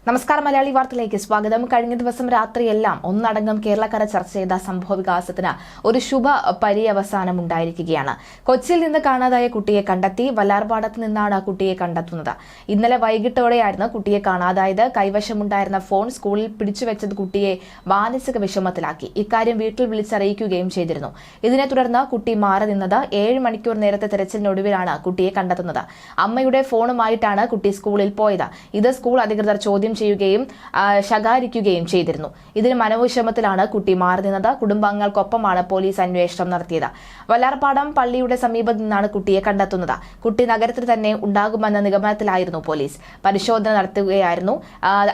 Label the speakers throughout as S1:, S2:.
S1: നമസ്കാരം. മലയാളി വാർത്തയിലേക്ക് സ്വാഗതം. കഴിഞ്ഞ ദിവസം രാത്രിയെല്ലാം ഒന്നടങ്കം കേരളക്കര ചർച്ച ചെയ്ത സംഭവവികാസത്തിന് ഒരു ശുഭ പര്യവസാനം ഉണ്ടായിരിക്കുകയാണ്. കൊച്ചിയിൽ നിന്ന് കാണാതായ കുട്ടിയെ കണ്ടെത്തി. വല്ലാർപാടത്ത് നിന്നാണ് കുട്ടിയെ കണ്ടെത്തുന്നത്. ഇന്നലെ വൈകിട്ടോടെയായിരുന്നു കുട്ടിയെ കാണാതായത്. കൈവശമുണ്ടായിരുന്ന ഫോൺ സ്കൂളിൽ പിടിച്ചുവെച്ചത് കുട്ടിയെ മാനസിക വിഷമത്തിലാക്കി. ഇക്കാര്യം വീട്ടിൽ വിളിച്ചറിയിക്കുകയും ചെയ്തിരുന്നു. ഇതിനെ തുടർന്ന് കുട്ടി മാറി നിന്നത്. 7 മണിക്കൂർ നേരത്തെ തെരച്ചിലിനൊടുവിലാണ് കുട്ടിയെ കണ്ടെത്തുന്നത്. അമ്മയുടെ ഫോണുമായിട്ടാണ് കുട്ടി സ്കൂളിൽ പോയത്. ഇത് സ്കൂൾ അധികൃതർ ചോദ്യം ചെയ്യുകയും ശകാരിക്കുകയും ചെയ്തിരുന്നു. ഇതിന് മനോവിഷമത്തിലാണ് കുട്ടി മാറി നിന്നത്. കുടുംബാംഗങ്ങൾക്കൊപ്പമാണ് പോലീസ് അന്വേഷണം നടത്തിയത്. വല്ലാർപാടം പള്ളിയുടെ സമീപത്ത് നിന്നാണ് കുട്ടിയെ കണ്ടെത്തുന്നത്. കുട്ടി നഗരത്തിൽ തന്നെ ഉണ്ടാകുമെന്ന നിഗമനത്തിലായിരുന്നു പോലീസ്. പരിശോധന നടത്തുകയായിരുന്നു.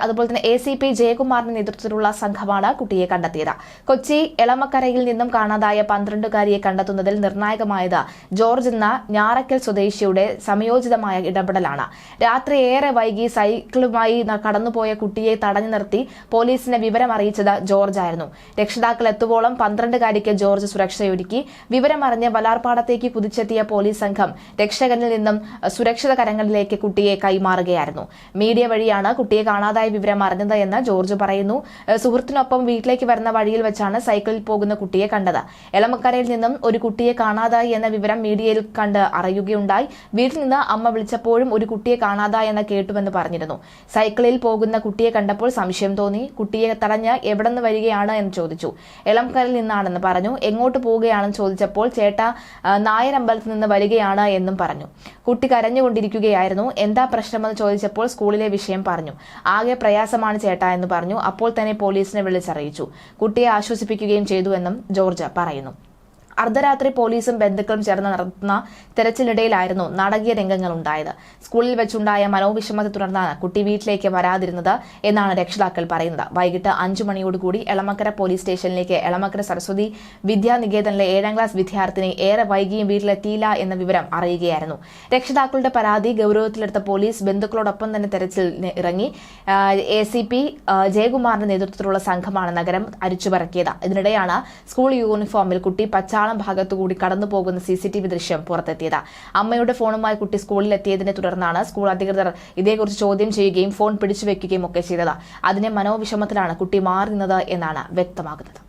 S1: അതുപോലെ തന്നെ ACP ജയകുമാറിന്റെ നേതൃത്വത്തിലുള്ള സംഘമാണ് കുട്ടിയെ കണ്ടെത്തിയത്. കൊച്ചി എളമക്കരയിൽ നിന്നും കാണാതായ 12-കാരിയെ കണ്ടെത്തുന്നതിൽ നിർണായകമായത് ജോർജ് എന്ന ഞാറക്കൽ സ്വദേശിയുടെ സമയോചിതമായ ഇടപെടലാണ്. രാത്രി ഏറെ വൈകി സൈക്കിളുമായി കടന്നുപോയ കുട്ടിയെ തടഞ്ഞു നിർത്തി പോലീസിനെ വിവരം അറിയിച്ചത് ജോർജ് ആയിരുന്നു. രക്ഷിതാക്കൾ എത്തുവോളം 12-കാരിക്ക് ജോർജ് സുരക്ഷയൊരുക്കി. വിവരമറിഞ്ഞ് വല്ലാർപാടത്തേക്ക് കുതിച്ചെത്തിയ പോലീസ് സംഘം രക്ഷകനിൽ നിന്നും സുരക്ഷിത കരങ്ങളിലേക്ക് കുട്ടിയെ കൈമാറുകയായിരുന്നു. മീഡിയ വഴിയാണ് കുട്ടിയെ കാണാതായ വിവരം അറിഞ്ഞത് എന്ന് ജോർജ് പറയുന്നു. സുഹൃത്തിനൊപ്പം വീട്ടിലേക്ക് വരുന്ന വഴിയിൽ വെച്ചാണ് സൈക്കിളിൽ പോകുന്ന കുട്ടിയെ കണ്ടത്. എളമക്കരയിൽ നിന്നും ഒരു കുട്ടിയെ കാണാതായി എന്ന വിവരം മീഡിയയിൽ കണ്ട് അറിയുകയുണ്ടായി. വീട്ടിൽ നിന്ന് അമ്മ വിളിച്ചപ്പോഴും ഒരു കുട്ടിയെ കാണാതായി എന്ന് കേട്ടുവെന്ന് പറഞ്ഞിരുന്നു. സൈക്കിളിൽ പോകുന്ന കുട്ടിയെ കണ്ടപ്പോൾ സംശയം തോന്നി. കുട്ടിയെ തടഞ്ഞ് എവിടെ നിന്ന് വരികയാണ് എന്ന് ചോദിച്ചു. എളംകരയിൽ നിന്നാണെന്ന് പറഞ്ഞു. എങ്ങോട്ട് പോവുകയാണെന്ന് ചോദിച്ചപ്പോൾ ചേട്ടാ നായരമ്പലത്തിൽ നിന്ന് വരികയാണ് എന്നും പറഞ്ഞു. കുട്ടി കരഞ്ഞുകൊണ്ടിരിക്കുകയായിരുന്നു. എന്താ പ്രശ്നമെന്ന് ചോദിച്ചപ്പോൾ സ്കൂളിലെ വിഷയം പറഞ്ഞു. ആകെ പ്രയാസമാണ് ചേട്ടാ എന്ന് പറഞ്ഞു. അപ്പോൾ തന്നെ പോലീസിനെ വിളിച്ചറിയിച്ചു. കുട്ടിയെ ആശ്വസിപ്പിക്കുകയും ചെയ്തു എന്നും ജോർജ് പറയുന്നു. അർദ്ധരാത്രി പോലീസും ബന്ധുക്കളും ചേർന്ന് നടത്തുന്ന തെരച്ചിലിനിടയിലായിരുന്നു നാടകീയ രംഗങ്ങൾ ഉണ്ടായത്. സ്കൂളിൽ വെച്ചുണ്ടായ മനോവിഷമത്തെ തുടർന്നാണ് കുട്ടി വീട്ടിലേക്ക് വരാതിരുന്നത് എന്നാണ് രക്ഷിതാക്കൾ പറയുന്നത്. വൈകിട്ട് 5 മണിയോടുകൂടി എളമക്കര പോലീസ് സ്റ്റേഷനിലേക്ക് എളമക്കര സരസ്വതി വിദ്യാനികേതനിലെ 7ാം ക്ലാസ് വിദ്യാർത്ഥിനി ഏറെ വൈകിയും വീട്ടിലെത്തിയില്ല എന്ന വിവരം അറിയുകയായിരുന്നു. രക്ഷിതാക്കളുടെ പരാതി ഗൌരവത്തിലെടുത്ത പോലീസ് ബന്ധുക്കളോടൊപ്പം തന്നെ തെരച്ചിലിന് ഇറങ്ങി. ACP ജയകുമാറിന്റെ നേതൃത്വത്തിലുള്ള സംഘമാണ് നഗരം അരിച്ചുപറക്കിയത്. ഇതിനിടെയാണ് സ്കൂൾ യൂണിഫോമിൽ കുട്ടി പച്ചാളം ഭാഗത്തുകൂടി കടന്നുപോകുന്ന CCTV ദൃശ്യം പുറത്തെത്തിയത്. അമ്മയുടെ ഫോണുമായി കുട്ടി സ്കൂളിൽ എത്തിയതിനെ തുടർന്നാണ് സ്കൂൾ അധികൃതർ ഇതേക്കുറിച്ച് ചോദ്യം ചെയ്യുകയും ഫോൺ പിടിച്ചുവെക്കുകയും ഒക്കെ ചെയ്തത്. അതിനെ മനോവിഷമത്തിലാണ് കുട്ടി മാറി നിന്നത് എന്നാണ് വ്യക്തമാകുന്നത്.